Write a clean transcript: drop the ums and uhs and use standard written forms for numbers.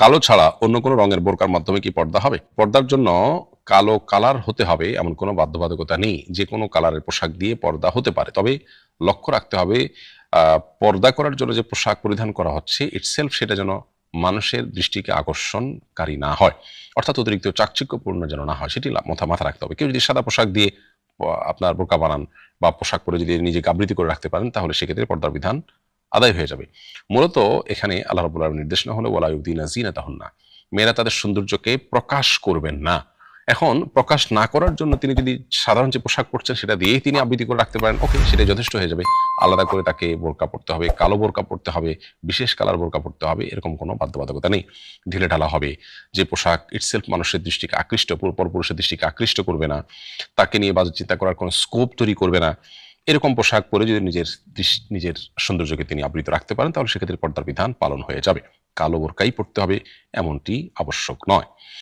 কালো ছাড়া অন্য কোনো রঙের বোরকার মাধ্যমে কি পর্দা হবে? পর্দার জন্য কালো কালার হতে হবে এমন কোনো বাধ্যবাধকতা নেই। যে কোনো কালারের পোশাক দিয়ে পর্দা হতে পারে। তবে লক্ষ্য রাখতে হবে পর্দা করার জন্য যে পোশাক পরিধান করা হচ্ছে ইটসেলফ সেটা যেন মানুষের দৃষ্টিকে আকর্ষণকারী না হয়। অর্থাৎ অতিরিক্ত চাকচিক্যপূর্ণ যেন না হয় সেটি মাথায় রাখতে হবে। কেউ যদি সাদা পোশাক দিয়ে আপনার বোরকা বানান বা পোশাক পরে যদি নিজেকে আবৃত্তি করে রাখতে পারেন তাহলে সেক্ষেত্রে পর্দার বিধান আদায় হয়ে যাবে। মূলত এখানে আল্লাহ রাব্বুল আলামিনের নির্দেশনা হলো ওয়ালা ইউবদিনা যিনাতাহুন্না। মেয়েরা তাদের সৌন্দর্যকে প্রকাশ করবেন না। এখন প্রকাশ না করার জন্য তিনি যদি সাধারণ যে পোশাক পরছেন সেটা দিয়েই তিনি আবৃত্তি করে রাখতে পারেন, ওকে সেটাই যথেষ্ট হয়ে যাবে। আলাদা করে তাকে বোরকা পরতে হবে, কালো বোরকা পরতে হবে, বিশেষ কালার বোরকা পরতে হবে এরকম কোনো বাধ্যবাধকতা নেই। ঢিলেঢালা হবে, যে পোশাক ইটসেলফ মানুষের দৃষ্টিকে পরপুরুষের দৃষ্টিকে আকৃষ্ট করবে না, তাকে নিয়ে বাজে চিন্তা করার কোনো স্কোপ তৈরি করবে না, এরকম পোশাক পরে যদি নিজের সৌন্দর্যকে তিনি আবৃত রাখতে পারেন তাহলে সেক্ষেত্রে পর্দার বিধান পালন হয়ে যাবে। কালো বোরকাই পড়তে হবে এমনটি আবশ্যক নয়।